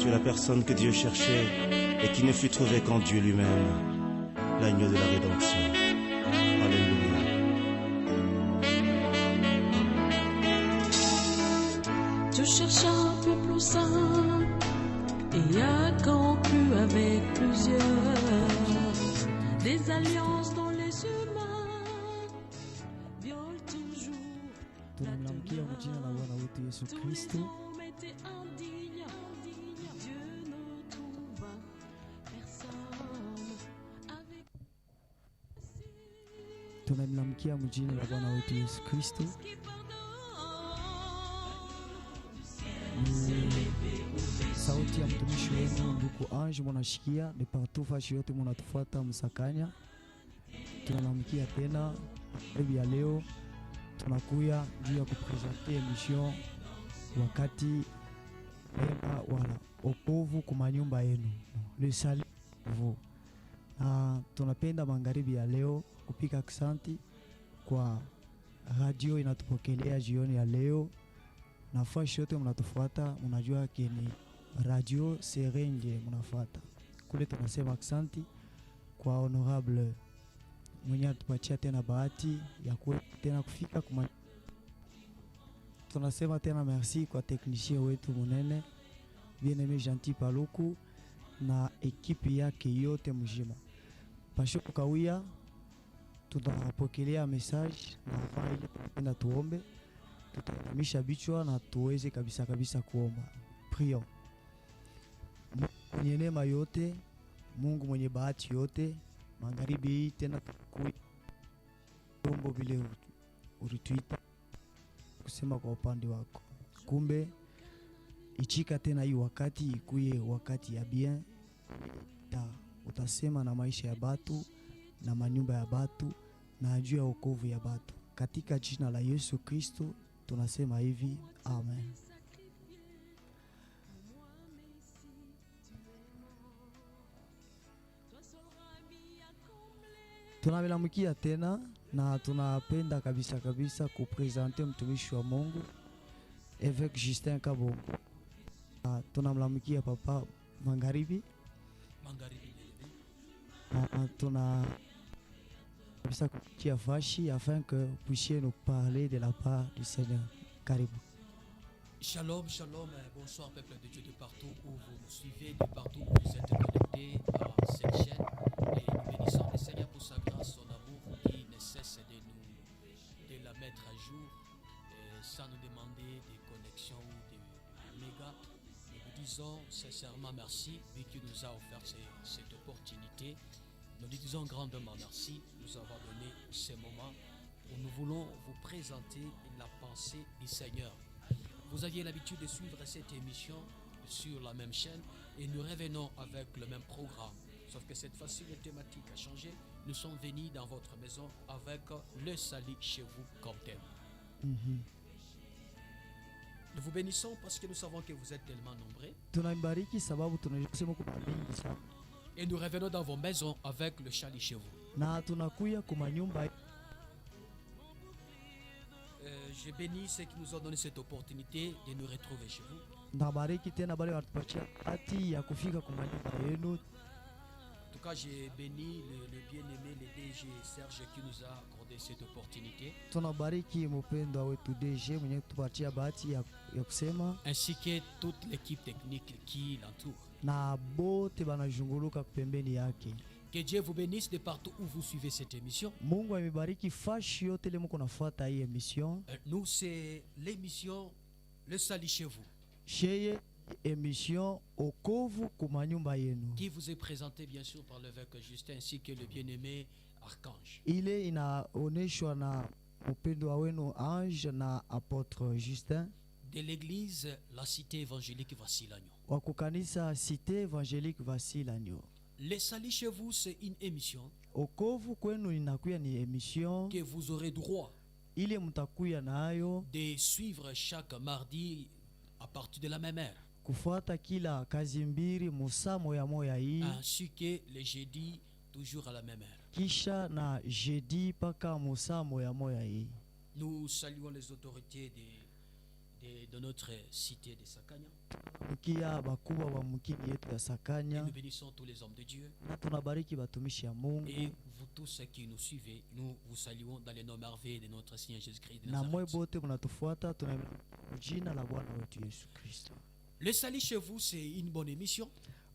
Tu es la personne que Dieu cherchait et qui ne fut trouvée qu'en Dieu lui-même, l'agneau de la rédemption. Alléluia. Tu cherches un peu plus saint et a conclu avec plusieurs des alliances dont les humains violent toujours. Tunamlamkia kwa jina la Bwana wetu Yesu Kristo. Tunamlamkia kwa jina la Bwana wetu Yesu Kristo. Sauti ya mtumishi wenu ndugu Ange mnashikia de partout fashi yote mnatufuata msakanya. Tunamlamkia tena hivi ya leo tunakuya juu ya kupresenter emission wakati wema wala opovu kwa nyumba yenu. Le salut vous. Tunapenda magharibi ya leo kupika aksanti kwa radio inatupokelea jioni ya leo. Nafasi yote mnatufuata mnajua kini radio Serenge mnafuata. Kule tunasema aksanti kwa honorable mwenye atupatia tena bahati ya tena kufika kuma. Tunasema tena merci kwa technicien wetu munene bien-aimé Gentil Paluku na ekipi yake yote mjima. Pasho kawia tutapokelea message na faili tunapenda tuombe. Tutamisha bichwa na tuweze kabisa kuomba. Prions. Mwenye neema yote, Mungu mwenye bahati yote, magharibi hii tena tuombo vile ulituita kusema kwa upande wako. Kumbe ichika tena hii wakati ikuye wakati ya bien. Utasema na maisha ya batu na manyumba ya batu na juu ya wokovu ya batu. Katika jina la Yesu Kristo tunasema hivi, amen. Tunamlamkia tena na tunapenda kabisa kupresenter mtumishi wa Mungu Évêque Justin Kabongo. Tunamlamkia papa magharibi. Tuna ça qui a fâché afin que vous puissiez nous parler de la part du Seigneur. Karibu. Shalom, shalom, bonsoir peuple de Dieu de partout où vous nous suivez, de partout où vous êtes connectés à cette chaîne. Et nous bénissons le Seigneur pour sa grâce, son amour qui ne cesse de la mettre à jour sans nous demander des connexions ou des mégas. Nous vous disons sincèrement merci, vu qu'il nous a offert cette opportunité. Nous lui disons grandement merci de nous avoir donné ce moment où nous voulons vous présenter la pensée du Seigneur. Vous aviez l'habitude de suivre cette émission sur la même chaîne et nous revenons avec le même programme. Sauf que cette fois-ci, la thématique a changé. Nous sommes venus dans votre maison avec le salut chez vous comme thème. Nous vous bénissons parce que nous savons que vous êtes tellement nombreux. Et nous revenons dans vos maisons avec le chalet chez vous. Je bénis ceux qui nous ont donné cette opportunité de nous retrouver chez vous. En tout cas, j'ai béni le bien-aimé, le DG Serge qui nous a accordé cette opportunité. Ainsi que toute l'équipe technique qui l'entoure. Que Dieu vous bénisse de partout où vous suivez cette émission. Nous, c'est l'émission Le Salut chez vous. Émission Okovu kumanyumba yenu. Qui vous est présenté bien sûr par l'évêque Justin ainsi que le bien-aimé Archange. Ile inaoneshwa na mpendwa wenu Ange na apôtre Justin. De l'église La Cité évangélique Vasilagno. Wakukanisa Cité évangélique Vasilagno. Le Salut chez vous, c'est une émission. Okovu kwenu inakuya ni émission que vous aurez droit ile mtakuya nayo de suivre chaque mardi à partir de la même heure. Kufuata kila kazi mbili musa moya hii. Ainsi que le jeudi toujours à la même heure. Kisha na jeudi paka musa moya hii. Nous saluons les autorités de notre cité de Sakanya. Mkia bakubwa wa mkini yetu ya Et Sakanya nous bénissons tous les hommes de Dieu. na tunabariki batumishi ya Mungu Et vous tous qui nous suivez, nous vous saluons dans les noms merveilleux de notre Seigneur Jésus-Christ de na mwe Nazareth. bote mnatufuata tuna jina la Bwana wetu Yesu Kristo. Le salut chez vous, c'est une bonne émission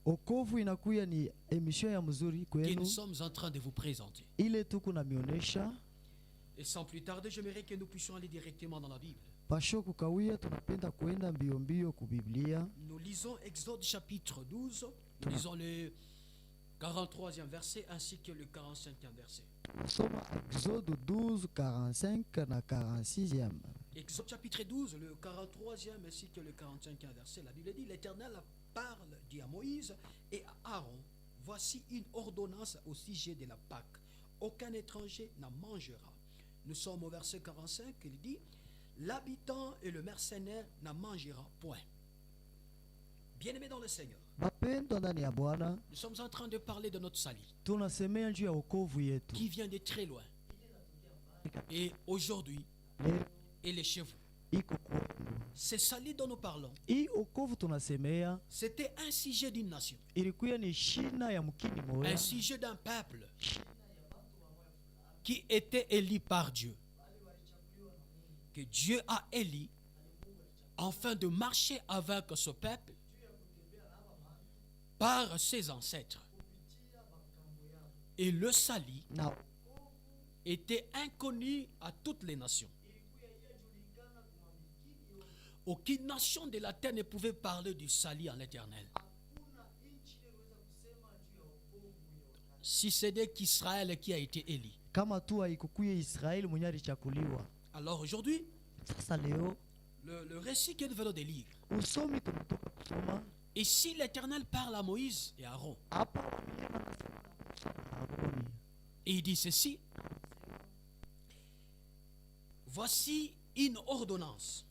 Okovu inakuya ni emission ya mzuri que nous kwenu sommes en train de vous présenter. ile tuku na mionesha Et sans plus tarder, j'aimerais que nous puissions aller directement dans la Bible. pasho kukawia, tunapenda kuenda mbio mbio kubiblia. Nous lisons Exode chapitre 12, nous lisons le 43e verset ainsi que le 45e verset. Soma Exode 12 45 na 46e. Exode chapitre 12, le 43e ainsi que le 45e verset. La Bible dit, l'Éternel parle, dit à Moïse et à Aaron, voici une ordonnance au sujet de la Pâque. Aucun étranger n'en mangera. Nous sommes au verset 45, il dit, l'habitant et le mercenaire n'en mangera point. Bien-aimés dans le Seigneur, Bapendwa ndani ya Bwana, nous sommes en train de parler de notre salut tunasemea juu ya wokovu yetu. qui vient de très loin. Et aujourd'hui, Leo il est chez vous. iko kwenu. Ce salut dont nous parlons, Hii wokovu tunasemea c'était un sujet d'une nation, ilikuwa ni shina ya mkini moya, un sujet d'un peuple qui était élu par Dieu. Que Dieu a élu afin de marcher avec ce peuple par ses ancêtres. Et le salut na était inconnu à toutes les nations. Aucune nation de la terre ne pouvait parler du salut en l'Éternel. Si ce n'est qu'Israël qui a été élu. kama tu haikukuye Israeli mwenye alichakuliwa. Alors aujourd'hui, Sasa leo le récit que nous venons de lire, usomi tunatoka kusoma et si l'Éternel parle à Moïse et à Aaron, hapa wamilima na Aroni. et il dit ceci, voici une ordonnance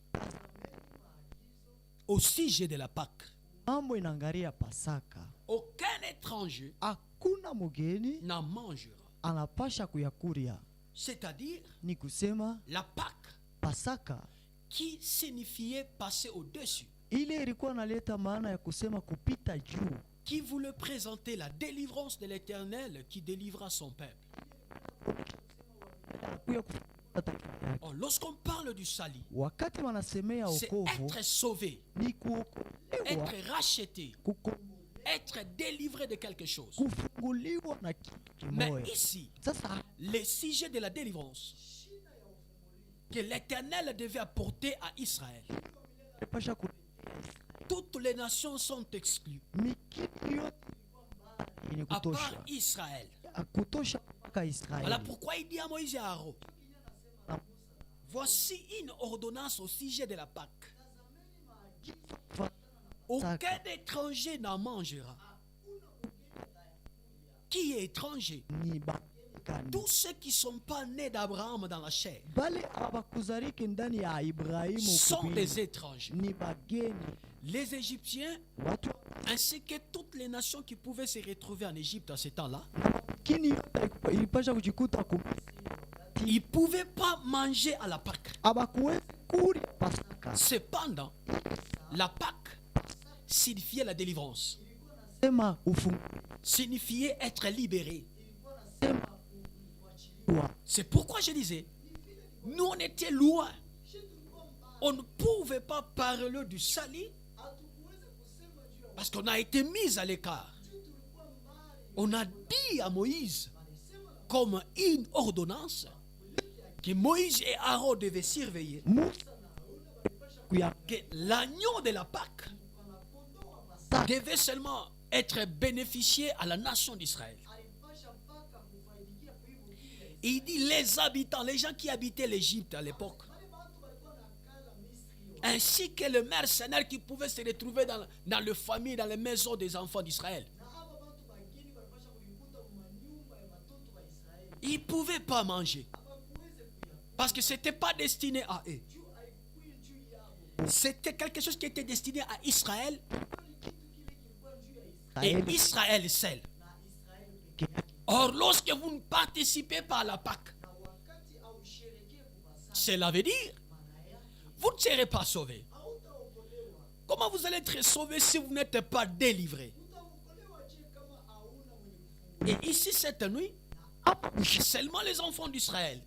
au sujet de la Pâque. Mambo inaangalia Pasaka, Aucun étranger hakuna mugeni n'en mangera. anapasha kuyakuria. C'est-à-dire Ni kusema la Pâque Pasaka qui signifiait passer au-dessus, ile ilikuwa naleta maana ya kusema kupita juu, qui voulait présenter la délivrance de l'Éternel qui délivra son peuple. kuya kufuata taifa yake. Or, lorsqu'on parle du salut, Wakati wanasemea c'est wokovu être sauvé, ni kuokolewa, être racheté, kuko- être délivré de quelque chose. kufunguliwa na kitu Mais kimoya. ici, Sasa le sujet de la délivrance que l'Éternel devait apporter à Israël, pasha ku toutes les nations sont exclues, mikini yote yenye à part kutosha Israël. kutosha mpaka Voilà Israeli. pourquoi il dit à Moïse et à Aaron, voici une ordonnance au sujet de la Pâque. Aucun étranger n'en mangera. Qui est étranger? Ni bakani Tous ceux qui ne sont pas nés d'Abraham dans la chair bale abakuzariki ndani ya Ibrahimu sont kubili. des étrangers. Ni bageni Les Égyptiens, watu ainsi que toutes les nations qui pouvaient se retrouver en Égypte à ce temps-là, kini yote ilipasha kujikuta ils ne pouvaient pas manger à la Pâque. abakuwezi kuria Pasaka. Cependant, la Pâque signifiait la délivrance, Sema ufunguliwa. signifiait être libéré. C'est pourquoi je disais, nous on était loin. On ne pouvait pas parler du salut parce qu'on a été mis à l'écart. On a dit à Moïse, comme une ordonnance, que Moïse et Aaron devaient surveiller, Musa kuya que l'agneau de la Pâque devait seulement être bénéficié à la nation d'Israël. Il dit les habitants, les gens qui habitaient l'Égypte à l'époque, ainsi que les mercenaires qui pouvaient se retrouver dans les familles, dans les maisons des enfants d'Israël. Ils ne pouvaient pas manger parce que ce n'était pas destiné à eux. C'était quelque chose qui était destiné à Israël et Israël seul. Or, lorsque vous ne participez pas à la Pâque, cela veut dire vous ne serez pas sauvés. Comment vous allez être sauvés si vous n'êtes pas délivrés? Et ici, cette nuit, c'est seulement les enfants d'Israël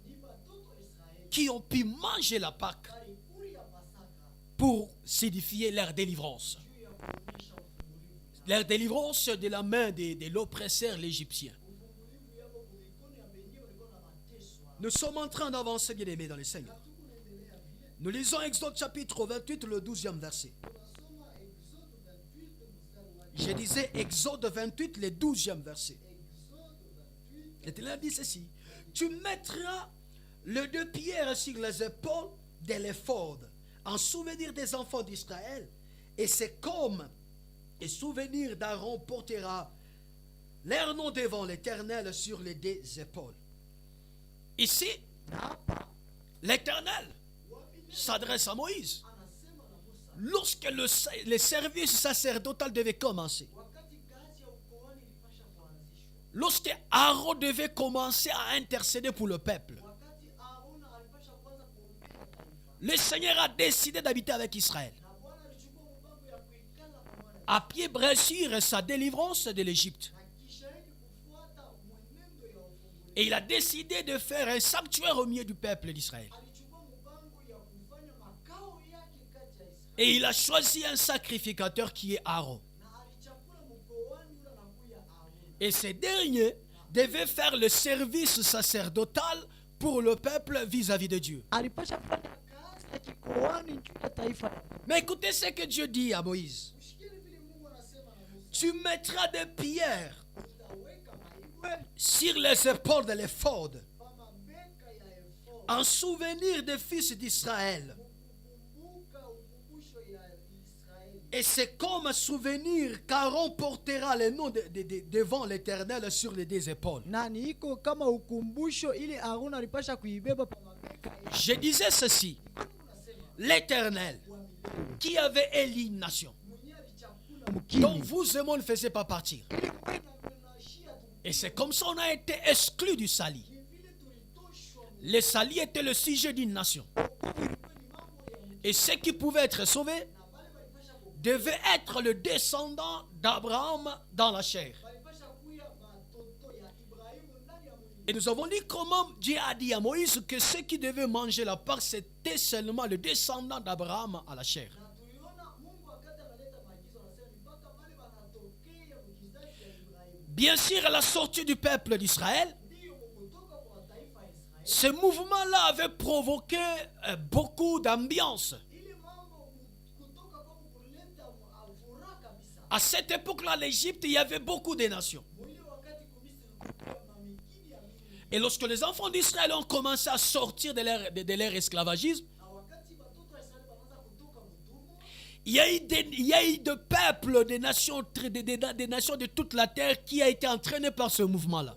qui ont pu manger la Pâque pour signifier leur délivrance. Leur délivrance de la main de l'oppresseur l'Égyptien. Nous sommes en train d'avancer, bien aimés dans le Seigneur. Nous lisons Exode chapitre 28, le 12e verset. Je disais Exode 28, le 12e verset. L'Éternel dit ceci: tu mettras les deux pierres sur les épaules de l'éphod en souvenir des enfants d'Israël, et c'est comme un souvenir d'Aaron portera leur nom devant l'Éternel sur les deux épaules. Ici, l'Éternel s'adresse à Moïse. Lorsque le service sacerdotal devait commencer, lorsque Aaron devait commencer à intercéder pour le peuple, le Seigneur a décidé d'habiter avec Israël. À pied bras sur sa délivrance de l'Égypte. Et il a décidé de faire un sanctuaire au milieu du peuple d'Israël. Et il a choisi un sacrificateur qui est Aaron. Et ce dernier devait faire le service sacerdotal pour le peuple vis-à-vis de Dieu. Mais écoutez ce que Dieu dit à Moïse. Tu mettras des pierres sur les épaules de l'éphod en souvenir des fils d'Israël. Et c'est comme un souvenir qu'Aaron portera le nom devant l'Éternel sur les deux épaules. Je disais ceci. L'Éternel qui avait élu une nation dont vous et moi ne faisaient pas partir. Et c'est comme ça qu'on a été exclus du Sali. Le Sali était le sujet d'une nation. Et ceux qui pouvaient être sauvés devaient être le descendant d'Abraham dans la chair. Et nous avons dit comment Dieu a dit à Moïse que ceux qui devaient manger la Pâque, c'était seulement le descendant d'Abraham à la chair. Bien sûr, à la sortie du peuple d'Israël, ce mouvement-là avait provoqué beaucoup d'ambiance. À cette époque-là, l'Égypte, il y avait beaucoup de nations. Et lorsque les enfants d'Israël ont commencé à sortir de leur esclavagisme, il y a eu des peuples, des nations de toute la terre qui a été entraîné par ce mouvement-là.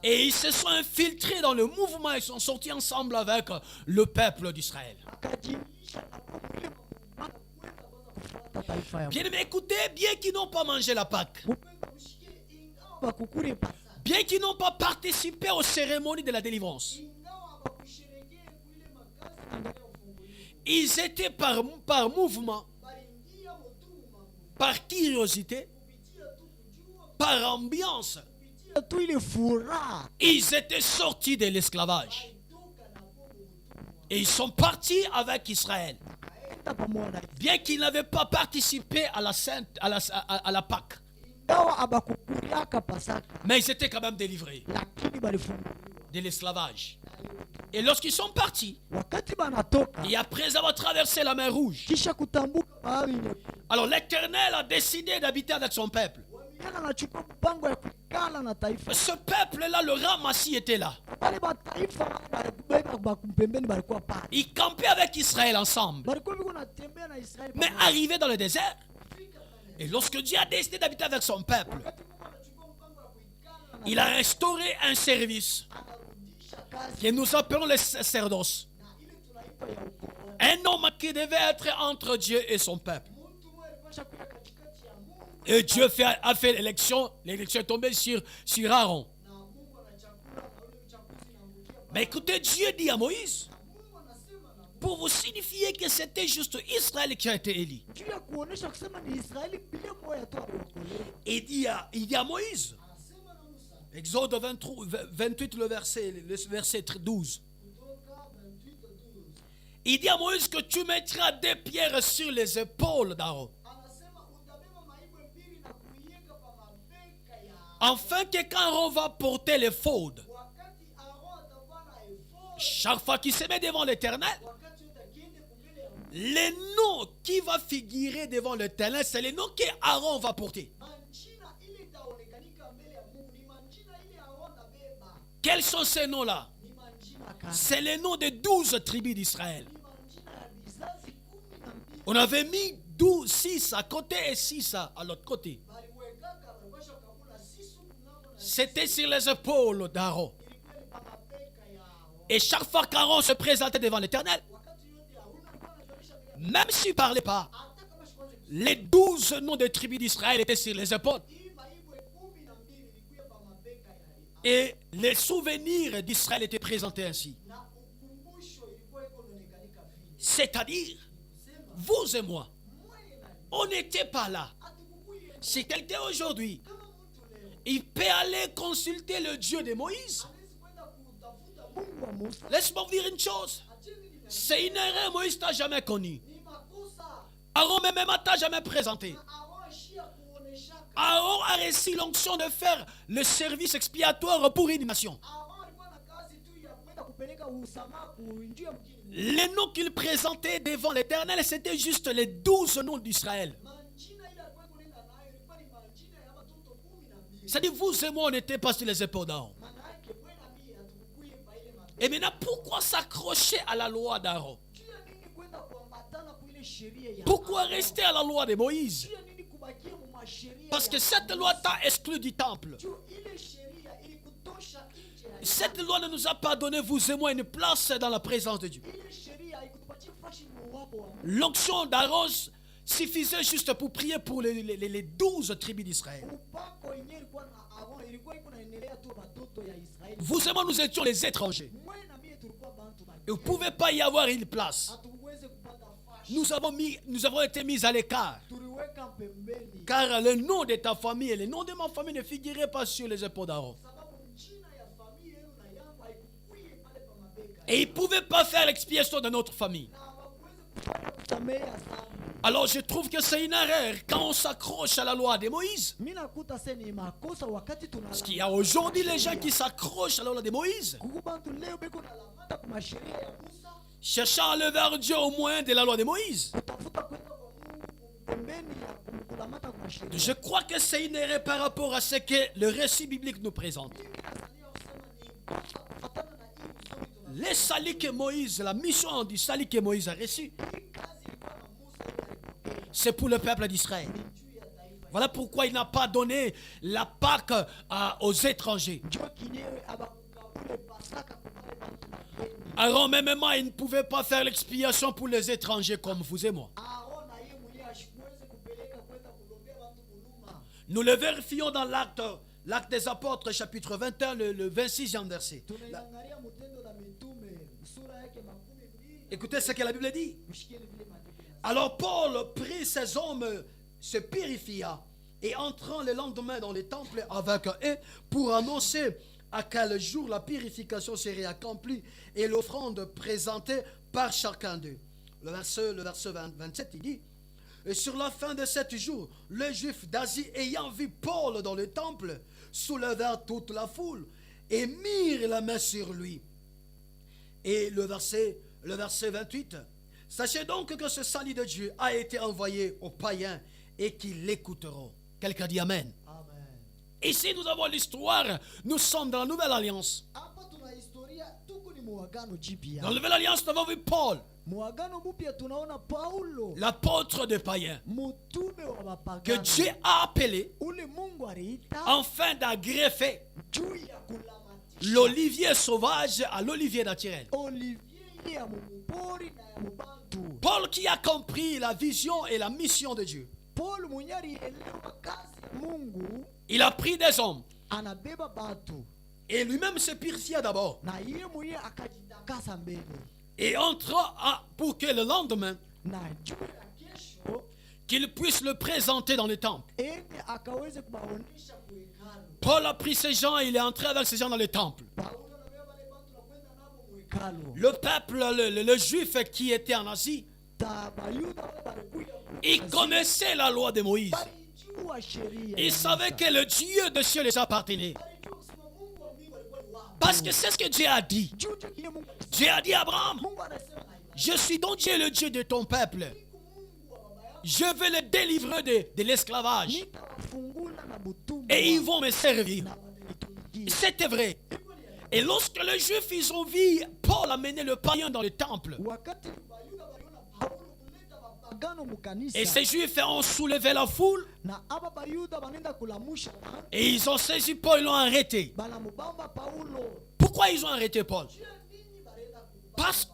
Et ils se sont infiltrés dans le mouvement, ils sont sortis ensemble avec le peuple d'Israël. Bien aimé, écoutez, bien qu'ils n'ont pas mangé la Pâque, bien qu'ils n'ont pas participé aux cérémonies de la délivrance, ils étaient par mouvement, par curiosité, par ambiance, ils étaient sortis de l'esclavage. Et ils sont partis avec Israël. Bien qu'ils n'avaient pas participé à la Pâque. Mais ils étaient quand même délivrés de l'esclavage. Et lorsqu'ils sont partis, et après avoir traversé la mer Rouge, alors l'Éternel a décidé d'habiter avec son peuple. Ce peuple-là, le ramassis était là. Ils campaient avec Israël ensemble. Mais arrivé dans le désert, et lorsque Dieu a décidé d'habiter avec son peuple, il a instauré un service que nous appelons le sacerdoce. Un homme qui devait être entre Dieu et son peuple. Et Dieu a fait l'élection. L'élection est tombée sur Aaron. Mais écoutez, Dieu dit à Moïse, pour vous signifier que c'était juste Israël qui a été élu. juu ya kuonesha kusema ni Israeli bila moya tu aliokolewa. Il dit à Moïse, Exode 28, le verset 12. Il dit à Moïse que tu mettras des pierres sur les épaules d'Aaron, afin que quand Aaron va porter l'éphod, chaque fois qu'il se met devant l'Éternel, les noms qui va figurer devant l'Éternel, c'est les noms qu'Aaron va porter. Quels sont ces noms-là? C'est les noms des 12 tribus d'Israël. On avait mis 6 à côté et 6 à l'autre côté. C'était sur les épaules d'Aaron. Et chaque fois qu'Aaron se présentait devant l'Éternel, même s'il ne parlait pas, les 12 noms des tribus d'Israël étaient sur les épaules. Et les souvenirs d'Israël étaient présentés ainsi. C'est-à-dire, vous et moi, on n'était pas là. Si quelqu'un aujourd'hui, il peut aller consulter le Dieu de Moïse, laisse-moi vous dire une chose. C'est une erreur, Moïse t'a jamais connu. Aaron même t'a jamais présenté. Aaron a reçu l'onction de faire le service expiatoire pour une nation. Les noms qu'il présentait devant l'Éternel, c'était juste les 12 noms d'Israël. C'est-à-dire, vous et moi, on n'était pas sur les épaules d'Aaron. Et maintenant, pourquoi s'accrocher à la loi d'Aaron? Pourquoi rester à la loi de Moïse? Parce que cette loi t'a exclu du temple. Cette loi ne nous a pas donné, vous et moi, une place dans la présence de Dieu. L'onction d'Aaron suffisait juste pour prier pour les 12 tribus d'Israël. Vous et moi, nous étions les étrangers. Et vous ne pouvez pas y avoir une place. Nous avons été mis à l'écart. Car le nom de ta famille et le nom de ma famille ne figuraient pas sur les épaules d'Aaron. Et ils ne pouvaient pas faire l'expiation de notre famille. Alors je trouve que c'est une erreur quand on s'accroche à la loi de Moïse. Parce qu'il y a aujourd'hui les gens qui s'accrochent à la loi de Moïse, cherchant à aller vers Dieu au moyen de la loi de Moïse. Je crois que c'est une erreur par rapport à ce que le récit biblique nous présente. Les saluts que Moïse, la mission du salut que Moïse a reçu, c'est pour le peuple d'Israël. Voilà pourquoi il n'a pas donné la Pâque aux étrangers. Aaron même il ne pouvait pas faire l'expiation pour les étrangers comme vous et moi. Nous le vérifions dans l'acte des apôtres chapitre 21, le 26e verset. Écoutez ce que la Bible dit. Alors Paul prit ses hommes, se purifia et entrant le lendemain dans le temple avec eux pour annoncer à quel jour la purification serait accomplie et l'offrande présentée par chacun d'eux. Le verset 27, il dit: et sur la fin de 7 jours, les Juifs d'Asie ayant vu Paul dans le temple, soulevèrent toute la foule et mirent la main sur lui. Et le verset 28, sachez donc que ce salut de Dieu a été envoyé aux païens et qu'ils l'écouteront. Quelqu'un dit Amen. Amen. Ici nous avons l'histoire, nous sommes dans la Nouvelle Alliance. Dans la Nouvelle Alliance, nous avons vu Paul, l'apôtre des païens, que Dieu a appelé afin d'agreffer l'olivier sauvage à l'olivier naturel. Paul qui a compris la vision et la mission de Dieu. Il a pris des hommes. Et lui-même se purifia d'abord. na yeye mwenyewe akajitakasa mbele, Et entra pour que le lendemain, na juu ya kesho qu'il puisse le présenter dans le temple. ene akaweze kubaonesha kuhekalu. Paul a pris ces gens et il est entré avec ces gens dans le temple. Paulo anabeba wale bantu na kwenda nabo muhekalu. Le peuple, le juif qui était en Asie, Bayuda wale balikuya il connaissait la loi de Moïse. balijua sheria. Il savait que le Dieu de cieux les appartenait. Balijua kusema Mungu wa mbingu alikuwa ni wao. Parce que c'est ce que Dieu a dit. Juu ya kile Mungu alisema. Dieu a dit à Abraham, Mungu anasema na je suis donc Dieu, le Dieu de ton peuple. Je vais le délivrer de l'esclavage. nitawafungula na butumwa Et ils vont me servir. na watanitumikia. C'était vrai. Et lorsque les Juifs, ils ont vu Paul amener le païen dans le temple, Wakati Bayuda waliona Paulo kuleta mapagano mukanisa, et ces Juifs ont soulevé la foule, na aba Bayuda banenda kulamusha watu, et ils ont saisi Paul, ils l'ont arrêté. banamubamba Paulo. Pourquoi ils ont arrêté Paul? Juu ya nini balenda kubamba? Parce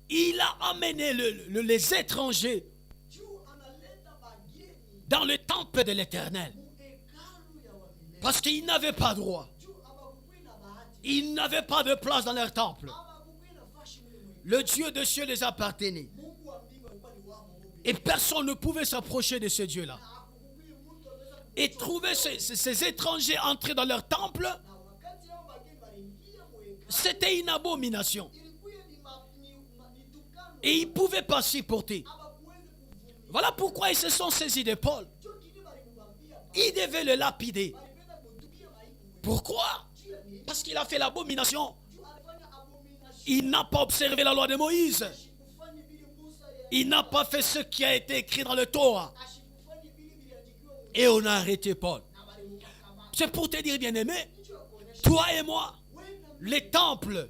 qu'il a amené les étrangers Juu analeta bageni dans le temple de l'Éternel. muhekalu ya wamilele. Parce qu'ils n'avaient pas droit. Juu abakukui na bahati, Ils n'avaient pas de place dans leur temple. abakukui nafasi mule mwenye. Le Dieu de cieux les appartenait. Mungu wa mbingu alikuwa ni wao mmoja. Et personne ne pouvait s'approcher de ce Dieu-là. Hakukui mtu anaweza Et trouver ces étrangers entrer dans leur temple, na wakati hao bageni waliingia muhekalu, c'était une abomination. ilikuwa ni tukano. Et ils ne pouvaient pas s'y porter. Abakuweze kuvumilia. Voilà pourquoi ils se sont saisis de Paul. Juu kile balimubambia, Ils devaient le lapider. balipenda kumtupia maibu. Pourquoi? Juu ya nini? Parce qu'il a fait l'abomination. Juu alifanya abomination. Il n'a pas observé la loi de Moïse. Ashikufanya vile Musa ya- Il n'a pas fait ce qui a été écrit dans le Torah. ashikufanya vile viliandikiwa mu- Et on a arrêté Paul. na balimkamata. C'est pour te dire, bien-aimé, Juu ya kuonesha toi et moi, wewe les temples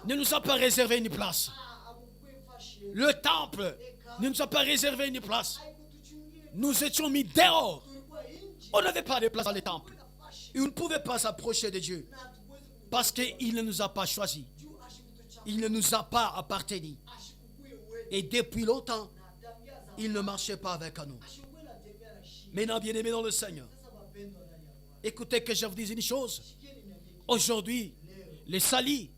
ne nous ont pas réservé une place. abukue fashi yetu. Le temple ne nous a pas réservé une place. Haikutuchungia, Nous étions mis dehors. tulikuwa nje. On n'avait pas de place dans les temples. Na fashi Et on ne pouvait pas s'approcher de Dieu. na hatukuwezi ku- Parce qu'il ne nous a pas choisis. juu ashikutuchagua, Il ne nous a pas appartenu. ashikukue wewe. Et depuis longtemps, Na tabia za- il ne marchait pas avec nous. ashikukue na tembea na shida. Maintenant, bien-aimés dans le Seigneur, Sasa wapendwa ndani ya Bwana. écoutez que je vous dise une chose. Sikieni niambie, Aujourd'hui, le salut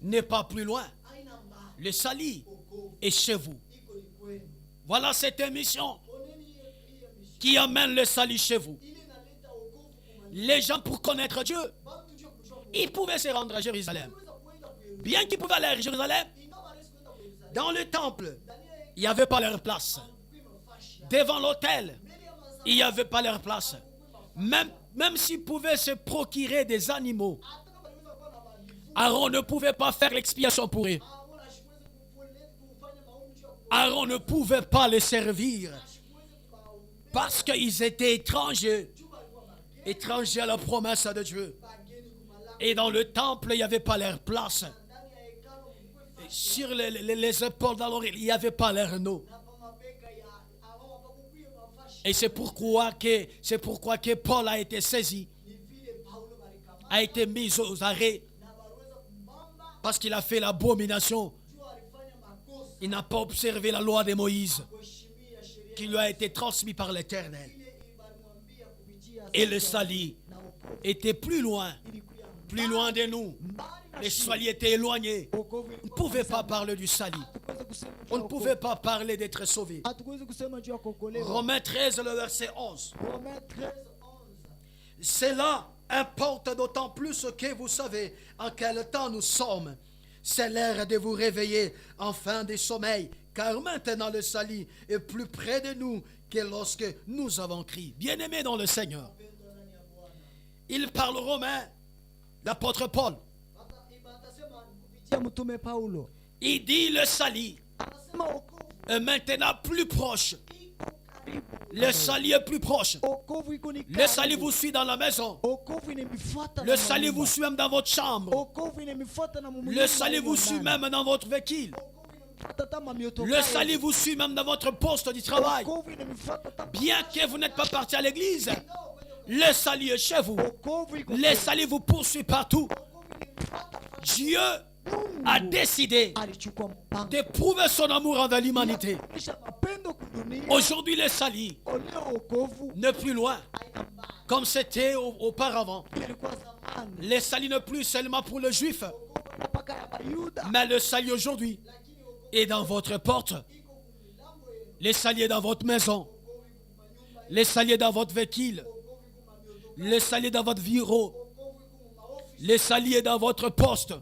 n'est pas plus loin. haina mbali, Le salut wokovu est chez vous. iko ni kwenu. Voilà cette émission Oneni hiyo mission. qui amène le salut chez vous. Ile inaleta wokovu kumani. Les gens, pour connaître Dieu, Bantu juu ya kujua Mungu. ils pouvaient se rendre à Jérusalem. Unaweza kuenda ku Yerusalemu. Bien qu'ils pouvaient aller à Jérusalem, Ingawa hawezi kwenda ku Yerusalemu. dans le temple, Ndani ya il n'y avait pas leur place. Hakukui mafashi. Devant l'autel, Mbele ya mazao, il n'y avait pas leur place. Même s'ils pouvaient se procurer des animaux, hata kama waliweza kuwa na majivu, Aaron ne pouvait pas faire l'expiation pour eux. Aaron ashiweze kufanya maombi juu ya ku- Aaron ne pouvait pas les servir ashiweze kuwaombea parce qu'ils étaient étrangers, juu walikuwa mageni, étrangers à la promesse de Dieu. bageni kumalaki. Et dans le temple, il n'y avait pas leur place. Ndani ya hekalu kulikuwa fashi. Sur les épaules d'Aaron, il n'y avait pas leur nom. Na pa mabega ya Aaron hapakukui mafashi. Et c'est pourquoi que Paul a été saisi, Ni vile Paulo balikamata a été mis aux arrêts na baliweza kumbamba parce qu'il a fait l'abomination. juu alifanya makosa Il n'a pas observé la loi de Moïse kuheshimia sheria qui lui a été transmise par l'Éternel. ile balimwambia kupitia Et le sasa. salut Na wokovu était plus loin ilikuwa de nous. mbali na Le shida. salut était éloigné. Wokovu On ne ilikuwa pouvait mbali pas sana. parler du salut. Hatukuweza kusema juu On ya ne wokovu. pouvait pas parler d'être sauvé. Hatukuweza kusema juu ya kuokolewa. Romains 13, le verset 11. Romains 13:11. Cela importe d'autant plus que vous savez en quel temps nous sommes. C'est l'heure de vous réveiller enfin du sommeil, car maintenant le salut est plus près de nous que lorsque nous avons crié. Bien-aimés dans le Seigneur, il parle aux Romains, l'apôtre Paul. Atasema kupitia mtume Paulo. Il dit le salut Anasema wokovu est maintenant plus proche. iko karibu. Le salut est plus proche. Wokovu iko ni Le karibu. salut vous suit dans la maison. Wokovu inamifuata Le na salut manyumba. vous suit même dans votre chambre. Wokovu inamifuata na mumulimu Le salut wa vous suit ndani. même dans votre véhicule. Wokovu inamifuata hata miotoka Le yetu. salut vous suit même dans votre poste du travail. Wokovu inamifuata hata Bien que vous n'êtes pas parti à l'église, le salut est chez vous. wokovu iko Le salut vous poursuit partout. Dieu a décidé alichukua mpango de prouver son amour envers l'humanité. kuonyesha mapendo kudunia. Aujourd'hui, le salut Leo wokovu n'est plus loin, comme c'était auparavant. ilikuwa zamani. zamani. Le salut n'est plus seulement pour le juif, Mpaka ya Bayuda. mais le salut aujourd'hui est dans votre porte. Le salut est dans votre maison. Le salut est dans votre véhicule. Le salut est dans votre bureau. Le salut est dans votre poste.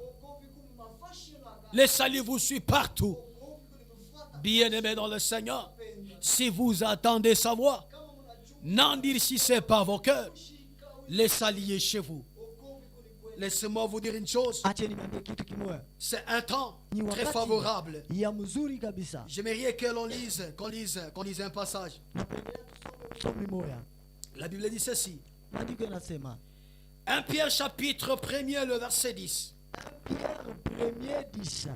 Le salut vous suit partout. Bien-aimés dans le Seigneur, si vous attendez sa voix, n'endurcissez pas vos cœurs. Le salut est chez vous. Laissez-moi vous dire une chose. Acha niambie kitu kimoja. C'est un temps Ni très wakati favorable. ya mzuri kabisa. J'aimerais que l'on lise, qu'on lise un passage. Somi moya. La Bible dit ceci. Maandiko yanasema 1 Pierre chapitre 1er, le verset 10. Pierre 1:10.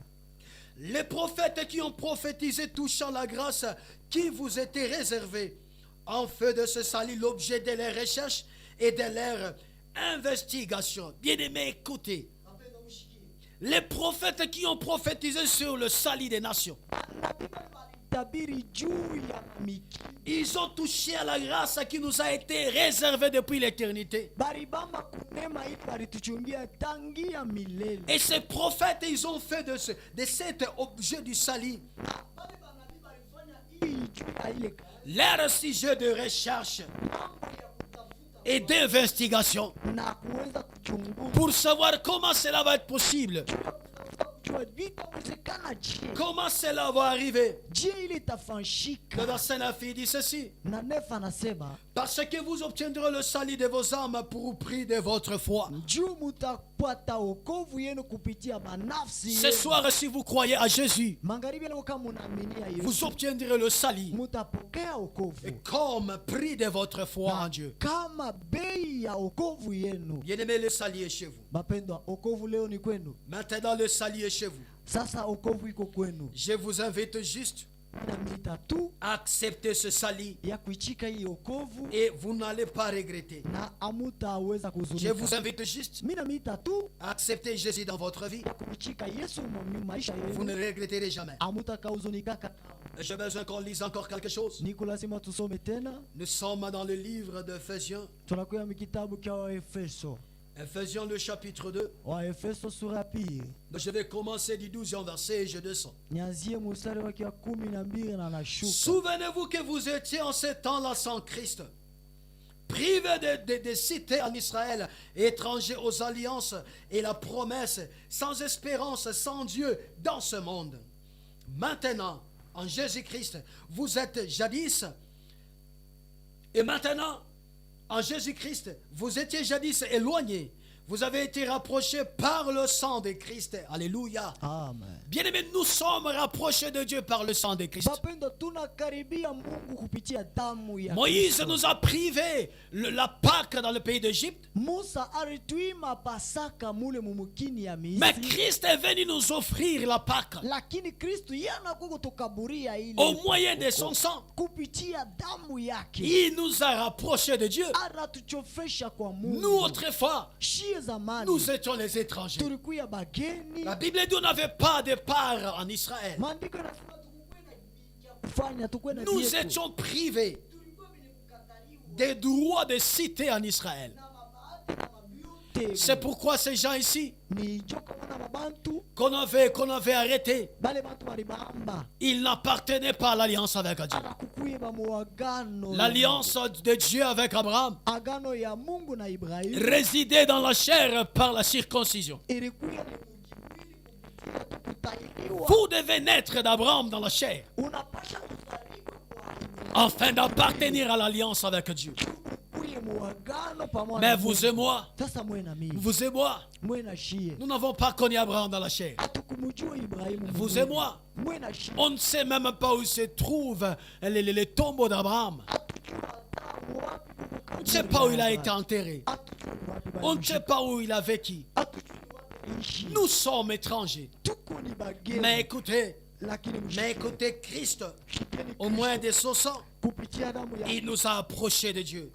Les prophètes qui ont prophétisé touchant la grâce qui vous était réservée, en fait de ce salut l'objet de leurs recherches et de leurs investigations. Bien-aimés, écoutez. Les prophètes qui ont prophétisé sur le salut des nations, Tabiri juu ya miki. ils ont touché à la grâce qui nous a été réservée depuis l'éternité. Baribamba kunema hii barituchungia tangia milele. Et ces prophètes, ils ont fait de cet objet du salut Hii juu ya ile leur sujet de recherche et d'investigation na kuweza kuchunguza pour savoir comment cela va être possible, kujua vitawezekana je. comment cela va arriver. Je ile Le itafanshika. verset 9 il dit ceci: Na nefa anasema parce que vous obtiendrez le salut de vos âmes pour prix de votre foi. juu mutapata wokovu yenu kupitia manafsi Ce yenu. soir, si vous croyez à Jésus, Magharibi leo kama munaaminia vous Yesu obtiendrez le salut mutapokea wokovu comme prix de votre foi en Dieu. kama bei ya wokovu yenu. Bien-aimé, le salut est chez vous. Bapendwa, wokovu leo ni kwenu. Maintenant, le salut est chez vous. Sasa wokovu iko kwenu. Je vous invite juste Namita tu à accepter ce salut ya kuichika hii wokovu et vous n'allez pas regretter. na amutaweza Je vous kuzunika. invite juste Mimi namita tu à accepter Jésus dans votre vie. ya kuichika Yesu maisha Vous ne yenu. regretterez jamais. Amutakahuzunika. J'ai besoin qu'on lise encore quelque chose. Niko lazima tusome tena. Nous sommes dans le livre d'Ephésiens. Tunakuya mikitabu kya Waefeso. Ephésiens le chapitre 2. Waefeso sura ya pili. Je vais commencer du 12e verset et je descends. Nianzie mstari wake wa 12 na nashuka. Souvenez-vous que vous étiez en ce temps-là sans Christ, privés de cité en Israël, étrangers aux alliances et la promesse, sans espérance, sans Dieu dans ce monde. Maintenant, en Jésus-Christ, vous êtes jadis, et maintenant, en Jésus-Christ, vous étiez jadis éloignés. Vous avez été rapprochés par le sang de Christ. Alléluia. Amen. Bien-aimés, nous sommes rapprochés de Dieu par le sang de Christ. Bapendo tunakaribia Mungu kupitia damu ya Moïse Kristo. nous a privé la Pâque dans le pays d'Égypte. Musa alituima Pasaka mule mumukini ya Mais Misri. Christ est venu nous offrir la Pâque Lakini Kristo yana kutukaburia ile au moyen de son sang. kupitia damu yake. Il nous a rapprochés de Dieu. Anatuchofesha kwa Mungu. Nous, autrefois, Shie zamani nous étions les étrangers. tulikuya bageni. La Bible dit qu'on n'avait pas de part en Israël. Maandiko yanasema tukukwenda kufanya tukwenda Nous vyetu. étions privés des droits de cité en Israël. C'est pourquoi ces gens ici Ni joka mwana mabantu qu'on avait arrêtés, bale bantu balibamba ils n'appartenaient pas à l'alliance avec Dieu. anakukuye bamuagano L'alliance de Dieu avec Abraham agano ya Mungu na Ibrahimu résidait dans la chair par la circoncision. ilikuya ni kutahiriwa. Vous devez naître d'Abraham dans la chair Unapasha kuzaliwa afin d'appartenir à l'alliance avec Dieu. kuye muagano pamoja Mais na vous Mungu. et moi, Sasa mwe na mimi vous et moi, mwe na shie nous n'avons pas connu Abraham dans la chair. hatukumjua Ibrahimu Vous mzuri. et moi, mwe na shie on ne sait même pas où se trouvent les tombeaux d'Abraham. On ne sait pas où il a été enterré. On ne sait pas où il a vécu. Nous sommes étrangers. Mais écoutez, Christ, au moins de son sang, il nous a approchés de Dieu.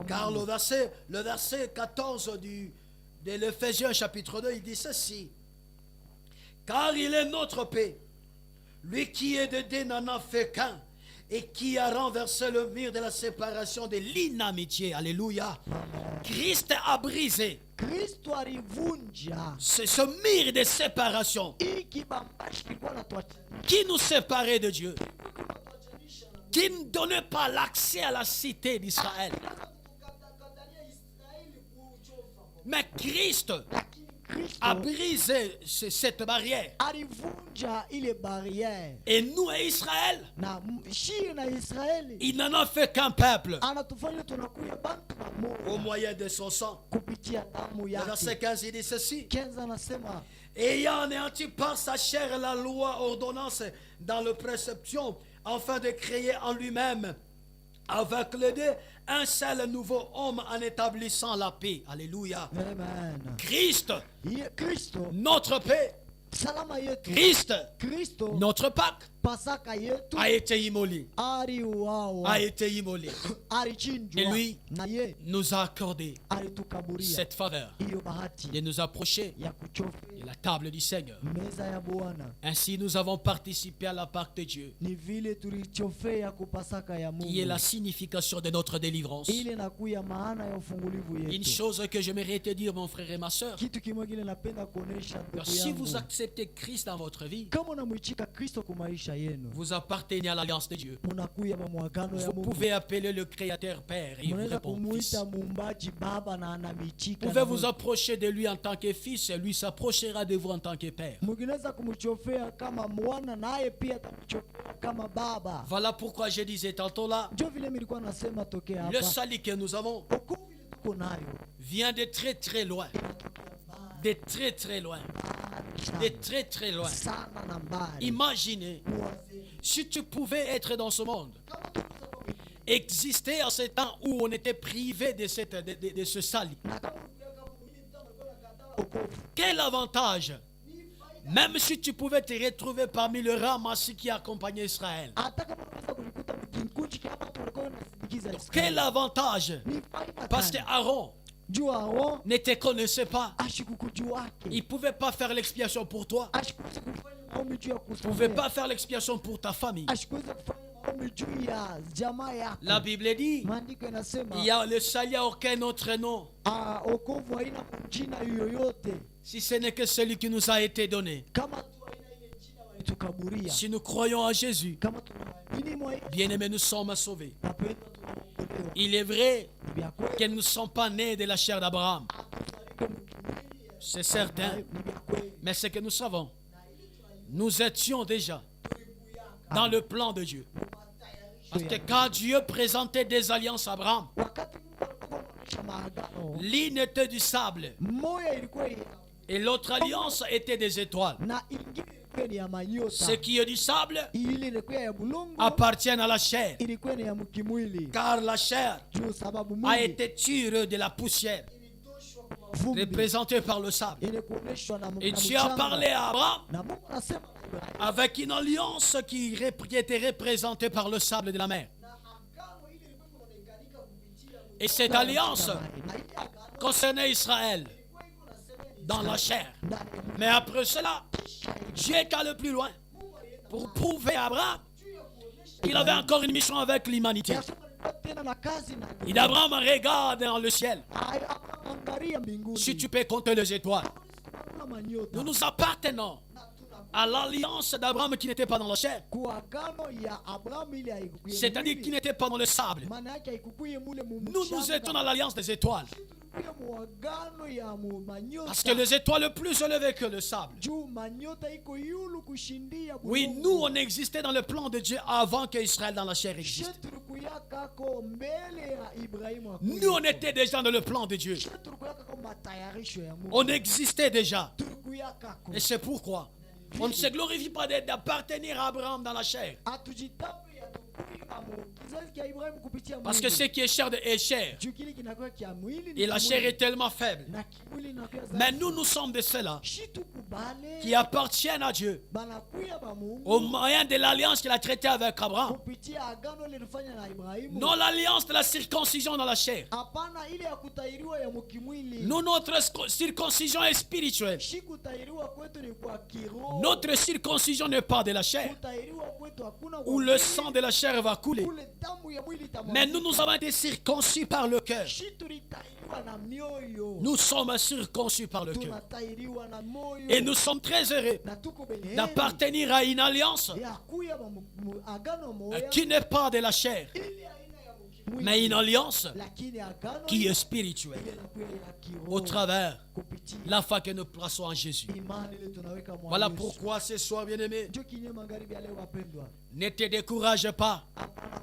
Car le verset 14 de l'Éphésiens chapitre 2, il dit ceci. Car il est notre paix. Lui qui est de Dieu n'en a fait qu'un. et qui a renversé le mur de la séparation de l'inamitié. Alléluia. Christ a brisé Kristo alivunja ce mur de séparation hii kibambashi kilikuwa natuachanisha qui nous séparait de Dieu, qui ne donnait pas l'accès à la cité d'Israël. Mais Christ a brisé cette barrière. alivunja ile barriere Et nous et Israël, na shii na Israeli il n'en a fait qu'un peuple anatufanya tunakuya bantu au bamoja moyen de son sang. kupitia damu Le verset yake. 15, il dit ceci. Kenza anasema Ayant anéanti par sa chair la loi, ordonnance dans le préception, afin de créer en lui-même, avec les deux, un seul nouveau homme en établissant la paix. Alléluia. amen. Christ, Iye Kristo notre paix, salama yetu, Christ, Kristo notre Pâque, Pasaka yetu a été immolé. aliuawa, A été immolé. alichinjwa Et lui na ye nous a accordé alitukaburia cette faveur hiyo bahati de nous approcher ya kuchofea de la table du Seigneur. meza ya Bwana. Ainsi, nous avons participé à la Pâque de Dieu, Ni vile tulichofea kupasaka ya qui est la Mungu, signification de notre délivrance. ile nakuya maana ya ufungulivu Une yetu. chose que j'aimerais te dire, mon frère et ma soeur, Kitu kimoja kile napenda kuonesha car ndugu si vous yangu, acceptez Christ dans votre vie, kama unamwichika Kristo kwa maisha yenu, vous appartenez à l'alliance de Dieu. munakuya mamwagano ya Vous Mungu. pouvez appeler le Créateur Père et il vous Munaweza répond Fils. kumuita muumbaji baba na anamichika. Vous pouvez vous approcher de lui en tant que fils et lui s'approchera de vous en tant que père. Mnaweza kumchofea kama mwana naye pia atamchofea kama baba. Voilà pourquoi je disais tantôt là, Ndio vile nilikuwa nasema tokea le hapa. salut que nous avons Wokovu ile tuko nayo vient de très très loin. De très très loin. De très très loin. sana na mbali. Imaginez, Muwaze. si tu pouvais être dans ce monde, exister en ce temps où on était privé de ce salut. Na kama ukiweka mwili mtama alikuwa anakataa wokovu. Quel avantage! Même si tu pouvais te retrouver parmi le ramassis qui accompagnait Israël. Hata kama unaweza kujikuta mkinkuchi kama watu walikuwa wanasindikiza Quel Israeli. avantage! Ni faida Parce que gani? Aaron Jua Aaron ne te connaissait pas. ashikukujuake. Il ne pouvait pas faire l'expiation pour toi. Ashikuweza kufanya maombi juu ya Il ne pouvait kusafia. pas faire l'expiation pour ta famille. Ashikuweza kufanya maombi juu ya jamaa yako. La Bible dit, Maandiko yanasema il y a le salut à aucun autre nom, wokovu haina jina yoyote si ce n'est que celui qui nous a été donné. kama tu haina ile jina walitukaburia. Si nous croyons en Jésus, Kama tunaamini mwa bien-aimés, nous sommes sauvés. napenda tunaokolewa. Il est vrai Ni vya kweli, que nous ne sommes pas nés de la chair d'Abraham. C'est certain. ni vya kweli. Mais ce que nous savons, nous étions déjà dans le plan de Dieu. Parce que quand Dieu présentait des alliances à Abraham, Wakati Mungu alikuwa anaonyesha maagano, l'une était du sable moya ilikuwa ya- et l'autre alliance était des étoiles. na ingine ilikuwa ni ya manyota. Ce qui est du sable Ile ilikuwa ya bulongo, appartient à la chair, ilikuwa ni ya mkimwili. car la chair Juu sababu a mwili été tirée de la poussière, vumbi représentée par le sable. ile kuoneshwa na Et na Dieu a mchanga. parlé à Abraham Na Mungu anasema na Ibrahimu, avec une alliance qui était représentée par le sable de la mer. na agano ile ilikuwa inaonekanika kupitia Et cette alliance na ile agano concernait Israël dans la chair. ndani ya Mais après cela, Dieu est allé plus loin pour prouver à Abraham qu'il avait encore une mission avec l'humanité. Yesu alikuwa tena na kazi na Et Abraham regarde dans le ciel. angalia mbinguni. Si tu peux compter les étoiles, Kuna manyota. nous nous appartenons à l'alliance d'Abraham qui n'était pas dans la chair. Kwa agano ya Abrahamu ile haikukuye C'est-à-dire mwili. qui n'était pas dans le sable. Maana yake haikukuye mule mu Nous mchanga. étions dans l'alliance des étoiles. Tulikuye mu agano ya mu manyota. Parce que les étoiles sont plus élevées que le sable. Juu manyota iko yulu kushindia Oui, bulongo. nous, on existait dans le plan de Dieu avant qu'Israël dans la chair She existe. tulikuyakako mbele ya Ibrahimu akuye. Nous, on était déjà dans le plan de Dieu. She tulikuyakako matayarisho ya Mungu. On existait déjà. Tulikuyakako. Et c'est pourquoi on ne se glorifie pas d'appartenir à Abraham dans la chair. Atujitape ya tukuya mu kizazi kia Ibrahimu kupitia Parce mwili. que ce qui est chair est chair. Juu kile kinakuwa kia mwili ni Et la kimwili. chair est tellement faible. Na kimwili inakuwa zaidi. Mais nous, nous sommes de ceux-là Shi tukubale qui appartiennent à Dieu banakuya ba Mungu au moyen de l'alliance qu'il a traitée avec Abraham. kupitia agano lilifanya na Ibrahimu. Non l'alliance de la circoncision dans la chair. Hapana ile ya kutahiriwa ya mukimwili. Nous, notre circoncision est spirituelle. Shi kutahiriwa kwetu ni kwa kiroho. Notre circoncision n'est pas de la chair, Kutahiriwa kwetu hakuna où le sang de la chair va couler. coulé. kule damu ya mwili Mais nous avons été circoncis par le cœur. shi tulitahiriwa na mioyo, Nous sommes circoncis par le cœur. tunatahiriwa na moyo, Et nous sommes très heureux na tuko beleheri d'appartenir à une alliance ya kuya agano moya qui n'est pas de la chair, ili aina ya mwili, mais une alliance lakini agano qui est spirituelle ile inakuya ya kiroho au travers kupitia la foi que nous plaçons en Jésus. imani ile tunaweka mwa Voilà Yesu. pourquoi ce soir, bien-aimé, Ndio kinyume magharibi ya leo wapendwa, ne te décourage pas. hapana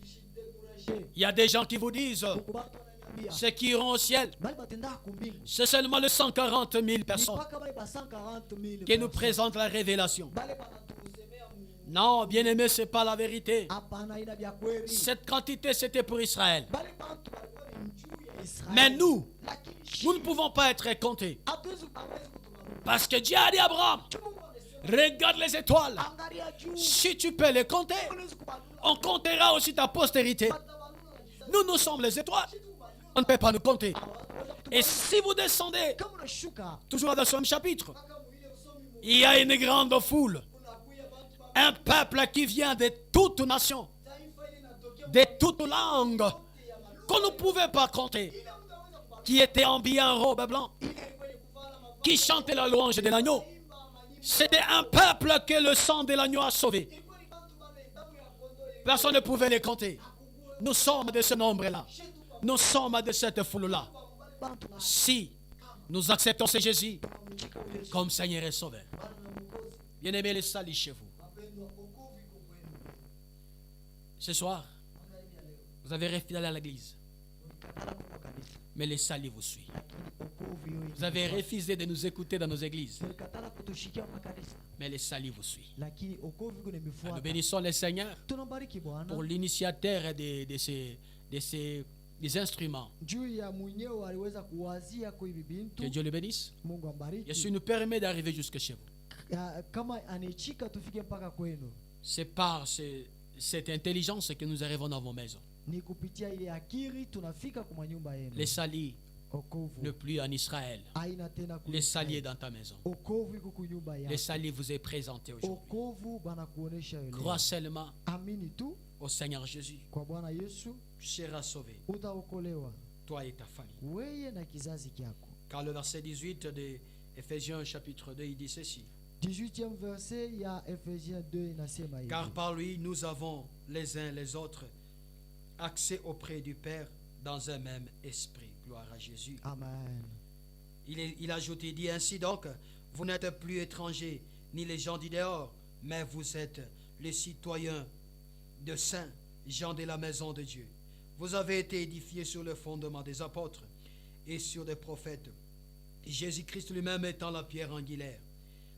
kujidekuraje Il y a des gens qui vous disent kubata wananiambia ceux qui iront au ciel, bali batenda kumbingu c'est seulement les 140 000 personnes mpaka bali ba 140,000 qui nous présentent la révélation. bali banatusemea Mungu. Non, bien-aimé, ce n'est pas la vérité. Hapana, ina vya kweli, Cette quantité, c'était pour Israël. bali bantu walikuwa ni juu ya Israeli. Mais nous, Lakini nous ne pouvons pas être comptés. hatuwezi hawezi kutumarudia. Parce que Dieu a dit à Abraham, Mungu amesema, regarde les étoiles. angalia juu, Si tu peux les compter, unaweza kubalula on comptera aussi ta postérité. batabalula na kizazi. Nous, nous sommes les étoiles. On ne peut pas nous compter. Et si vous descendez, Kama unashuka toujours dans ce même chapitre, mpaka mwile usomi Mungu, il y a une grande foule, unakuya bantu ba un peuple qui vient de toutes nations, taifa ile inatokea de toutes langues, qu'on ne pouvait pas compter, qui étaient habillés en robe blanche, qui chantaient la louange de l'agneau. C'était un peuple que le sang de l'agneau a sauvé. Personne ne pouvait les compter. Nous sommes de ce nombre-là. Nous sommes de cette foule-là. bantu na Si nous acceptons ce Jésus comme Seigneur et Sauveur, bien-aimés, les salis chez vous. Ce soir, vous avez refusé d'aller à l'église, mais les salis vous suivent. Vous avez refusé de nous écouter dans nos églises, tulikatala kutushikia makanisa, mais les salis vous suivent. lakini okovu iko Nous nimefuata. bénissons le Seigneur Tunabariki Bwana pour l'initiateur des instruments. juu ya mwenyewe aliweza kuwazia kwa hivi Que bintu. Dieu le bénisse. Mungu ambariki. Yesu nous permet d'arriver jusque chez vous. Kama anechika tufike mpaka kwenu, C'est par cette intelligence que nous arrivons dans vos maisons. ni kupitia ile akili tunafika kwa nyumba yenu. Les salis Okovu ne plus en Israël. aina tena Les salis dans ta maison. okovu iko kunyumba Les yako. salis vous est présenté aujourd'hui. Okovu bana kuonesha yule. Crois seulement Amini tu au Seigneur Jésus. kwa Bwana Yesu Tu seras sauvé, utaokolewa toi et ta famille. weye na kizazi kyako. Car le verset 18 de Ephésiens chapitre 2, il dit ceci. 18e verset ya Ephésiens 2 inasema hivi. Car par lui, nous avons les uns les autres accès auprès du Père dans un même esprit. Gloire à Jésus. Amen. Il ajoute, il dit ainsi donc, vous n'êtes plus étrangers, ni les gens du dehors, mais vous êtes les citoyens de saints, gens de la maison de Dieu. Vous avez été édifiés sur le fondement des apôtres et sur des prophètes. Jésus-Christ lui-même étant la pierre angulaire.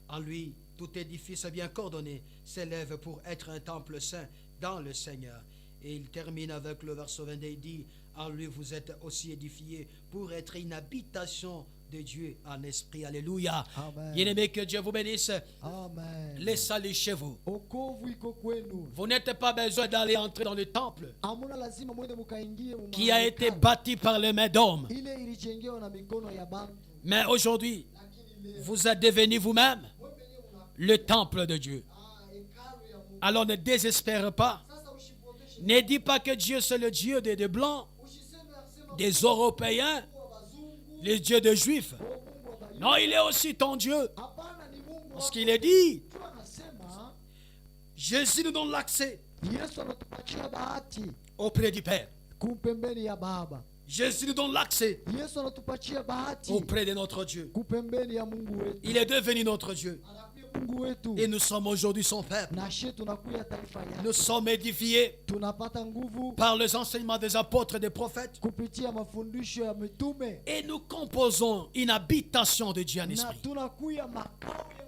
En lui, tout édifice bien coordonné s'élève pour être un temple saint dans le Seigneur. Et il termine avec le verset 22, il dit, en lui vous êtes aussi édifiés pour être une habitation de Dieu en esprit. Alléluia. Amen. Bien-aimés, que Dieu vous bénisse. Amen. Les salis chez vous. Okovu iko kwenu. Vous n'êtes pas besoin d'aller entrer dans le temple Amuna lazima mwende mukaingie mu qui a été mahekalu. bâti par les mains d'hommes. Ile ilijengewa na mikono ya bantu. Mais aujourd'hui, vous êtes devenus vous-même le temple de Dieu. Hekalu ya Mungu. Alors ne désespère pas. Sasa usipoteshe. Ne dis pas que Dieu c'est le Dieu des Blancs, Usiseme asema des Européens, Mungu wa bazungu, le Dieu des Juifs. Mungu wa bayuda. Non, il est aussi ton Dieu. Hapana, ni Mungu Parce wako. qu'il est dit, Tu anasema Jésus nous donne l'accès Yesu anatupatia bahati auprès du Père. kupembeni ya Baba. Jésus nous donne l'accès Yesu anatupatia bahati auprès de notre Dieu. kupembeni ya Mungu wetu. Il est devenu notre Dieu. Anakuya Mungu wetu. Et nous sommes aujourd'hui son peuple. Na she tunakuya taifa yake. Nous sommes édifiés Tunapata nguvu par les enseignements des apôtres et des prophètes. kupitia mafundisho ya mitume. Et nous composons une habitation de Dieu en Na esprit. tunakuya makao ya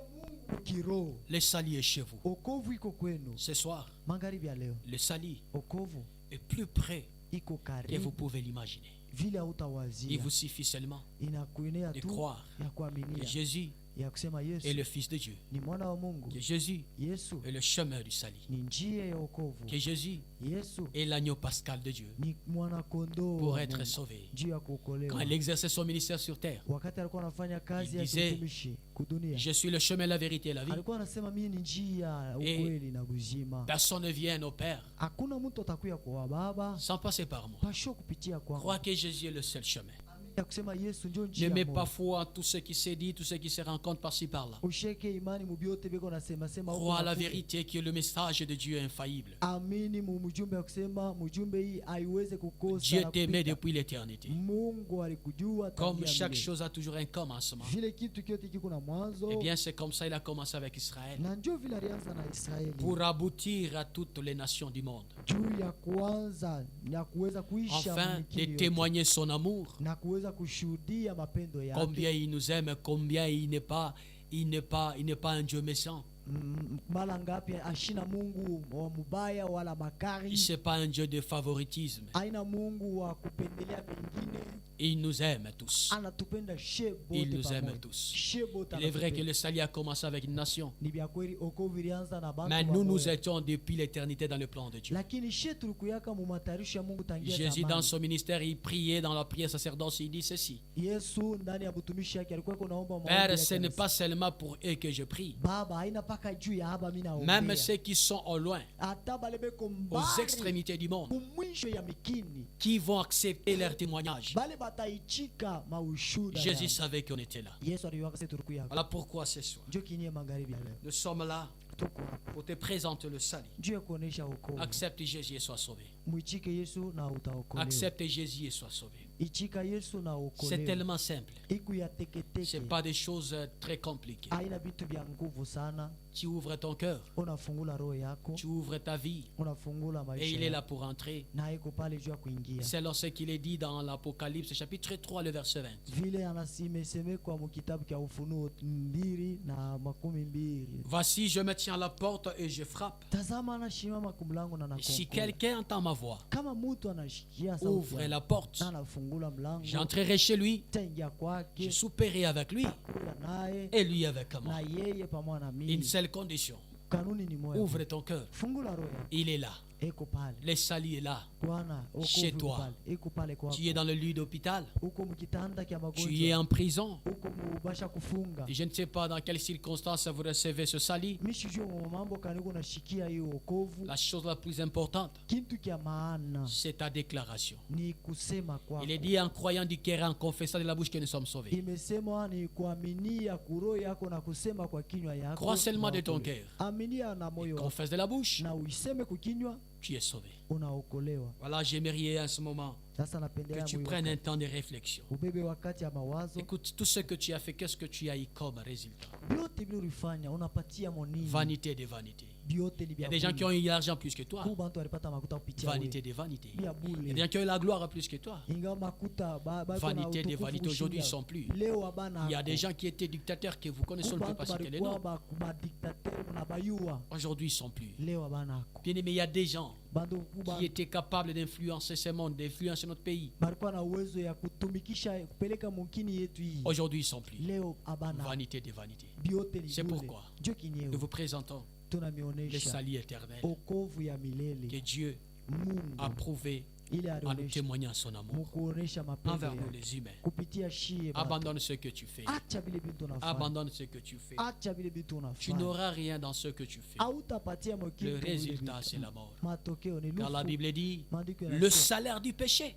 Mungu kiroho. Le salut est chez vous. Okovu iko kwenu. Ce soir, Magharibi ya leo. le salut Okovu est plus près iko que vous karibu pouvez l'imaginer. vile Il hautawazia. vous suffit seulement Inakuenea de tu croire ya que kuaminia Jésus ya kusema est Yesu le Fils de Dieu, ni mwana wa Mungu, que Jésus Yesu est le chemin du salut, ni njia ya wokovu, que Jésus Yesu est l'agneau pascal de Dieu ni mwana kondoo pour wa être Mungu, sauvé. juu ya Quand kuokolewa. il exerçait son ministère sur terre, Wakati alikuwa anafanya kazi il ya disait, kutumishi kudunia, je suis le chemin, la vérité et la vie. alikuwa anasema mimi ni njia, Et ukweli na uzima. Personne ne vient au Père Hakuna mtu atakuya kwa Baba sans passer par moi. pasho kupitia Crois kwangu. que Jésus est le seul chemin. Ya kusema Yesu ndio Ne njia mets moja. pas foi en tout ce qui s'est dit, tout ce qui se rencontre par-ci par-là. Usheke imani mubyote beko nasema sema huko Crois à la na kule. vérité qui est le message de Dieu infaillible. Amini mujumbe ya kusema mjumbe hii haiweze kukosa Dieu na t'aimait kupita. depuis l'éternité. Mungu alikujua Comme tangia chaque milele. chose a toujours un commencement, Vile kitu kyote kiko na mwanzo eh bien c'est comme ça il a commencé avec Israël. na ndio vile alianza na Israeli Pour aboutir à toutes les nations du monde. juu ya kuanza na kuweza kuisha Afin mkini de yote, témoigner son amour. na kuweza kushuhudia mapendo yake. Combien il nous aime, combien il n'est pas un Dieu méchant. Mara ngapi ashina Mungu wa mubaya wala makari, C'est pas un Dieu de favoritisme. aina Mungu wa kupendelea pengine, Il nous aime tous. anatupenda she bote Il nous pamoja. aime tous. She bote Il est vrai que anatupenda. le salut a commencé avec une nation. Ni vya kweli okovu ilianza na bantu Mais nous, nous bamoya. étions depuis l'éternité dans le plan de Dieu. Lakini she tulikuyaka mu matarisho ya Mungu tangia Jésus, dans zamani. son ministère, il priait dans la prière sacerdoce. Il dit ceci: Yesu ndani ya butumishi yake alikuwa kunaomba maombi Père, ya ce n'est kanisa. pas seulement pour eux que je prie. Baba haina paka juu ya haba mimi naombea. Même ceux qui sont au loin, Hata bale beko aux mbali extrémités du monde, kumwisho ya mikini qui vont accepter leur témoignage. bale bataichika maushuda Jésus yao. savait qu'on était là. Yesu aliwaka sisi tulikuyaka. Voilà pourquoi ce soir, Njoo kinie magharibi ya leo. nous sommes là Tuko hapa. pour te présenter le salut. Njoo ya kuonesha wokovu. Accepte Jésus et sois sauvé. Muichike Yesu na utaokolewa. Accepte Jésus et sois sauvé. Ichika Yesu na C'est uokolewa. tellement simple. Iku ya Ce teketeke. n'est pas des choses très compliquées. Haina vitu vya nguvu sana. Tu ouvres ton cœur, Unafungula roho yako. tu ouvres ta vie, Unafungula et maisha il est là yako. pour entrer. Na iko pale juu ya kuingia. C'est ce qu'il est dit dans l'Apocalypse, chapitre 3, le verset 20. Vile anasimesemekwa mu kitabu cha Ufunuo 2:12. Voici, je me tiens à la porte et je frappe. Tazama anashimama kumlango na Si nakongola. quelqu'un entend ma voix, Kama mtu anashikia sauti ouvre la porte. na anafungula mlango, J'entrerai chez lui, taingia je kwake, souperai avec lui kula naye et lui avec moi. na yeye pamoja na Une mimi. seule condition, Kanuni ni moja. ouvre ton cœur. Fungula roho yako. Il est là. Eko pale. Le salut est là. Bwana, wokovu Chez iko toi. pale. Eko pale kwako. Tu es dans le lit d'hôpital, Uko mkitanda kya tu es magonjwa. en prison. Uko mubasha kufunga. Et je ne sais pas dans quelles circonstances vous recevez ce salut. Mishijua mambo kaniko nashikia hiyo wokovu. La chose la plus importante, Kitu kya maana c'est ta déclaration. ni kusema kwako. Il est dit en croyant du cœur et en confessant de la bouche que nous sommes sauvés. Imesemwa ni kuaminia kuroho yako na kusema kwa kinywa yako. Crois seulement de ton unaokolewa. cœur. Aminia na moyo wako Confesse de la bouche, na uiseme kukinywa, tu es sauvé. unaokolewa. Voilà, j'aimerais en ce moment Sasa que napendelea tu moyo prennes un wako. temps de réflexion. Ubebe wakati ya mawazo. Écoute, tout ce que tu as fait, qu'est-ce que tu as eu comme résultat? Vyote vile ulifanya unapatia monini. Vanité de vanité. Vyote ni Il y a vya des gens bure. qui ont eu l'argent plus que toi. Kuba mtu alipata makuta kupitia Vanité wewe. de vanité. Vya Il y a des bure. gens qui ont eu la gloire plus que toi. Ingawa makuta iko na Vanité de utukufu vanité. Aujourd'hui, ils kushinda. sont plus. Leo abana. Il y a des gens qui étaient dictateurs que vous connaissez, on ne peut pas citer les noms. ba dictateur na bayua. Aujourd'hui, ils sont plus. Leo abana. Bien aimé, il y a des gens Bando kuba qui étaient capables d'influencer ce monde, d'influencer notre pays. balikuwa na uwezo ya kutumikisha kupeleka mungini yetu hii. Aujourd'hui, ils sont plus. Leo abana. Vanité de vanité. Vyote ni C'est bure. pourquoi Ndio nous kinyeo. vous présentons le Tunamionesha salut éternel okovu ya que milele. Dieu a Mungu prouvé ili en nous alionyesha témoignant son amour mukuonesha mapendo envers nous yake les humains. kupitia shie. baba. Abandonne ce que tu fais. Acha vile vitu unafanya. Abandonne ce que tu fais. Acha vile vitu Tu unafanya. n'auras rien dans ce que tu fais. Hautapatia mokitu Le vile résultat, vitu. c'est la mort. Matokeo ni Car la lufu. Bible dit, Maandiko le yanasema, salaire du péché,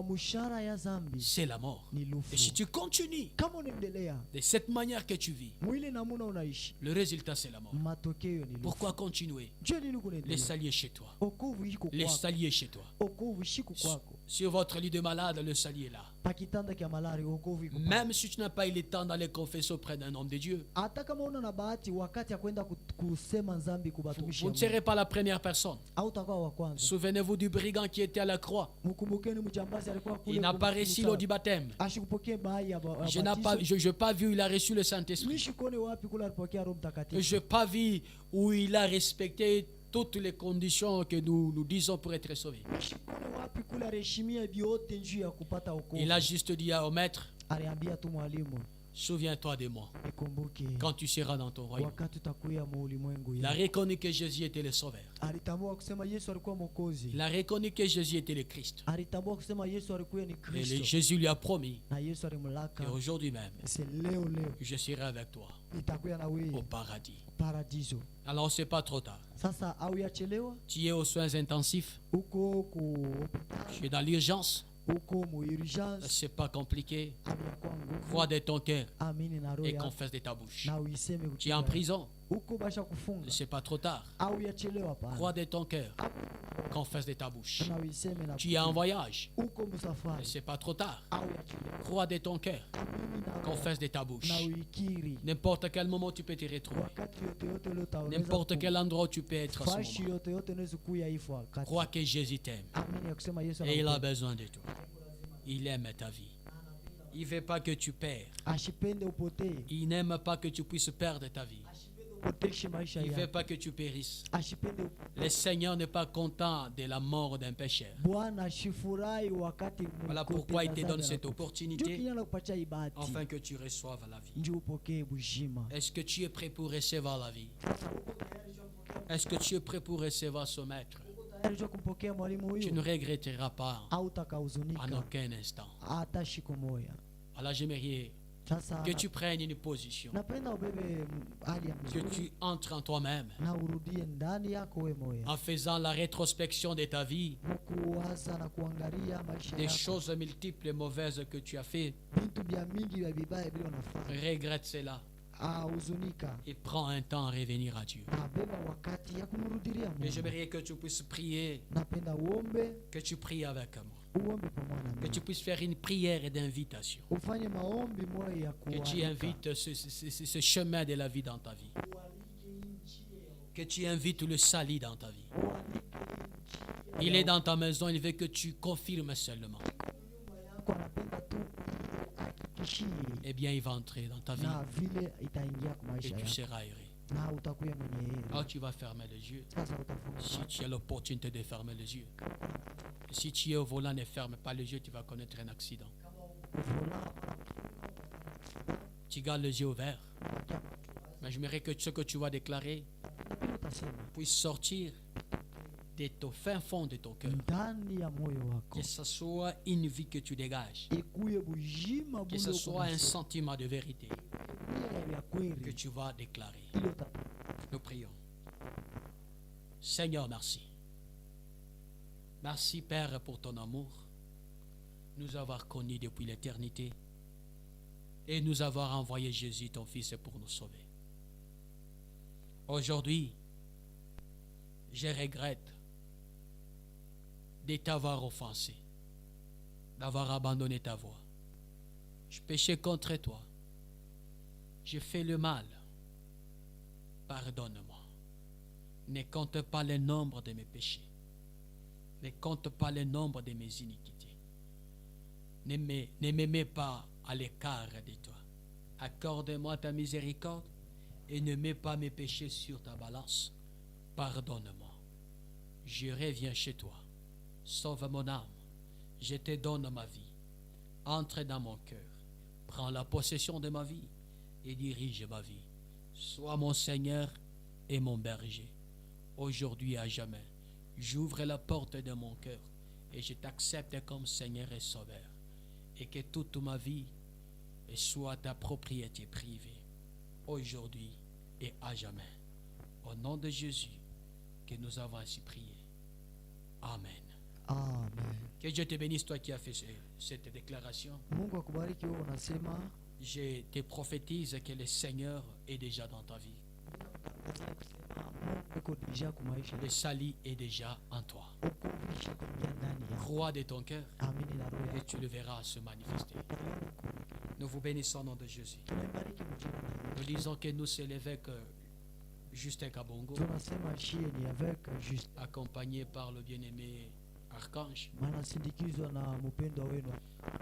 mshahara ya zambi c'est la mort. ni Et lufu. si tu continues Kama unaendelea de cette manière que tu vis, mwili namuna unaishi, le résultat, c'est la mort. matokeo ni lufu. Pourquoi continuer? Jua nini Le kunaendelea? salut est chez toi. Okovu iko Le kwako. salut est chez toi. Okovu shiku kwako. Sur votre lit de malade, le salut est là. Pakitanda kya malari okovu iko kwako. Même si tu n'as pas eu le temps d'aller confesser auprès d'un homme de Dieu, Hata kama una na bahati wakati ya kwenda kusema nzambi kubatumishi vous ne serez pas la première personne. au utakuwa wa kwanza. Souvenez-vous du brigand qui était à la croix. Mkumbukeni mjambazi alikuwa kule. Il n'a pas reçu l'eau du baptême. Ashikupokea bahai ya Je n'ai pas vu où il a reçu le Saint-Esprit. Nishikone wapi kule alipokea Roho Mtakatifu. Je n'ai pas vu où il a respecté toutes les conditions que nous disons pour être sauvé. Nishikone wapi kule aliheshimia vyote njuu ya kupata wokovu. Il a juste dit au maître, Aliambia tu mwalimu, Souviens-toi de moi ikumbuke quand tu seras dans ton royaume. wakati utakuya mu ulimwengu Il a ya. reconnu que Jésus était le sauveur. Alitambua kusema Yesu alikuwa mwokozi. Il a reconnu que Jésus était le Christ. Alitambua kusema Yesu alikuwa ni Et Kristo. Jésus lui a promis Na Yesu alimlaka. que aujourd'hui même, C'est leo je serai avec toi itakuya na au wewe paradis. paradiso. Alors c'est pas trop tard. Sasa au yachelewa Tu es aux soins intensifs, uko ku tu es dans l'urgence, uko mu urgence c'est pas compliqué. abiyakuwa nguvu. Crois de ton cœur Amini na roho et yako confesse de ta bouche. na uiseme Tu es kutoka en prison, uko basha kufunga c'est pas trop tard. au yachelewa pa Crois de ton cœur, confesse de ta bouche. na uiseme na Tu es en voyage, uko msafari c'est pas trop tard. au yachelewa Crois de ton cœur, amini na roho confesse de ta bouche. na uikiri N'importe quel moment tu peux te retrouver. wakati yote yote leo utaweza N'importe quel endroit où tu peux être en ce fashi moment. yote yote unaweza kuya hivyo wakati Crois que Jésus t'aime amini ya kusema Yesu et il a anakupenda. besoin de toi. Il aime ta vie. Il ne veut pas que tu perds. Ashipende upotee Il n'aime pas que tu puisses perdre ta vie. upoteshe maisha Il ne veut yako pas que tu périsses. ashipende Le Seigneur n'est pas content de la mort d'un pécheur. Bwana ashifurahi wakati Voilà mkote pourquoi il te na donne dhambi cette anakufa. opportunité Ndio kinyana kupatia ibati afin que tu reçoives la vie. ndio upokee bujima. Est-ce que tu es prêt pour recevoir la vie? Est-ce que tu es prêt pour recevoir ce maître? Tayari jua kumpokea mwalimu Tu ne huyo regretteras pas au en utakahuzunika aucun instant. hata siku moja. Alors j'aimerais Sasa que tu prennes une position, napenda ubebe hali ya que mzuri tu entres en toi-même na urudie ndani yako we moya en faisant la rétrospection de ta vie, kuwaza na kuangalia maisha des yako choses multiples et mauvaises que tu as fait. vitu vya mingi vya vibaya vile unafanya Regrette cela huzunika et prends un temps à revenir à Dieu. na beba wakati ya kumrudilia Mais Mungu. j'aimerais que tu puisses prier, Napenda uombe que tu pries avec moi, uombe pamoja na que mimi tu puisses faire une prière d'invitation, ufanye maombi moja ya que tu kualika. invites ce chemin de la vie dans ta vie, que tu invites le salut dans ta vie. Il est dans ta maison, il veut que tu confirmes seulement. Yako anapenda tu hakikishie Eh bien, il va entrer dans ta vie na vile itaingia kwa et maisha tu yako seras heureux. na utakuwa mwenye heri. Alors tu vas fermer les yeux. Sasa utafunga Si macho. tu as l'opportunité de fermer les yeux. Si tu es au volant, ne ferme pas les yeux, tu vas connaître un accident. Tu gardes les yeux ouverts. Mais j'aimerais que ce que tu vas déclarer Napenda utasema puisse sortir de ton fin fond de ton cœur. ndani ya moyo wako Que ce soit une vie que tu dégages. ikuye bujima Que bule ce soit un uko sentiment de vérité nasikia ya que kweli tu vas déclarer. ile uta Nous prions. Seigneur, merci. Merci, Père, pour ton amour, nous avoir connus depuis l'éternité et nous avoir envoyé Jésus, ton Fils, pour nous sauver. Aujourd'hui, je regrette de t'avoir offensé, d'avoir abandonné ta voie. Je péchais contre toi. J'ai fait le mal. Pardonne-moi. Ne compte pas le nombre de mes péchés. Ne compte pas le nombre de mes iniquités. Ne me mets pas à l'écart de toi. Accorde-moi ta miséricorde et ne mets pas mes péchés sur ta balance. Pardonne-moi. Je reviens chez toi. Sauve mon âme. Je te donne ma vie. Entre dans mon cœur. Prends la possession de ma vie et dirige ma vie. Sois mon Seigneur et mon berger. Aujourd'hui et à jamais, j'ouvre la porte de mon cœur et je t'accepte comme Seigneur et Sauveur. Et que toute ma vie soit ta propriété privée. Aujourd'hui et à jamais. Au nom de Jésus que nous avons ainsi prié. Amen. amen. Que Dieu te bénisse, toi qui as fait cette déclaration. Mungu akubariki wewe unasema Je te prophétise que le Seigneur est déjà dans ta vie. Mungu uko deja kwa maisha Le salut est déjà en toi. uko visha kuingia ndani ya Crois de ton cœur amini na roho et yako tu le verras se manifester. Nous vous bénissons au nom de Jésus. tunaibariki mjina la Nous Yesu. disons que nous, c'est l'évêque Justin Kabongo, Tunasema shie ni avec juste accompagné par le bien-aimé Archange. manasindikizwa na mpendwa wenu.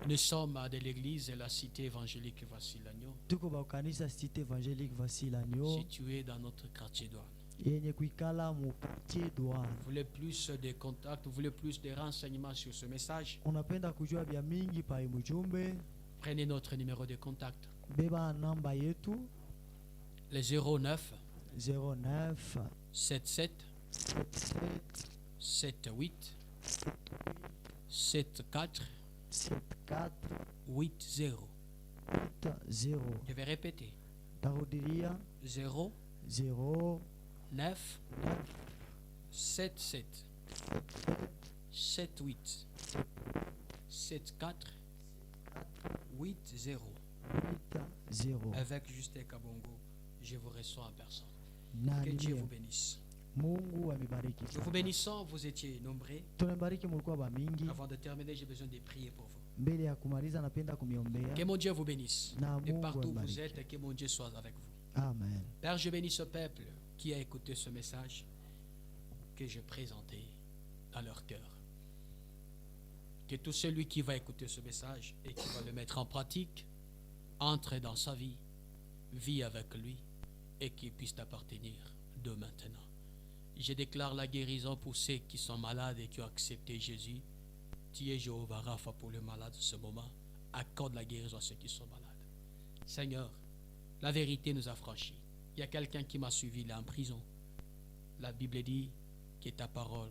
Nous sommes de l'église la cité évangélique Vassilagno, Tuko ba kanisa Cité Évangélique Vasilanyo située dans notre quartier douane. yenye kuikala mu quartier douane. Vous voulez plus de contacts, vous voulez plus de renseignements sur ce message? Unapenda kujua vya mingi pa mjumbe, Prenez notre numéro de contact. beba namba yetu le 09 09 77 78 74 74 80. 80. Je vais répéter. Tarudilia 0 09 77 78 74 80. 80. Avec Justin Kabongo, je vous reçois en personne. Na Que Dieu vous Biblia. bénisse. Mungu amebariki. Nous vous bénissons, vous étiez nombreux. Tunabariki mulikuwa bamingi. Avant de terminer, j'ai besoin de prier pour vous. Mbele ya kumaliza napenda kumiombea. Que mon Dieu vous bénisse. Na Et Mungu partout où vous abariki. êtes, que mon Dieu soit avec vous. Amen. Père, je bénis ce peuple qui a écouté ce message que j'ai présenté dans leur cœur. Que tout celui qui va écouter ce message et qui va le mettre en pratique entre dans sa vie, vit avec lui et qu'il puisse t'appartenir de maintenant. Je déclare la guérison pour ceux qui sont malades et qui ont accepté Jésus. Tu es Jéhovah Rapha pour les malades en ce moment. Accorde la guérison à ceux qui sont malades. Seigneur, la vérité nous a franchis. Il y a quelqu'un qui m'a suivi, il est en prison. La Bible dit que ta parole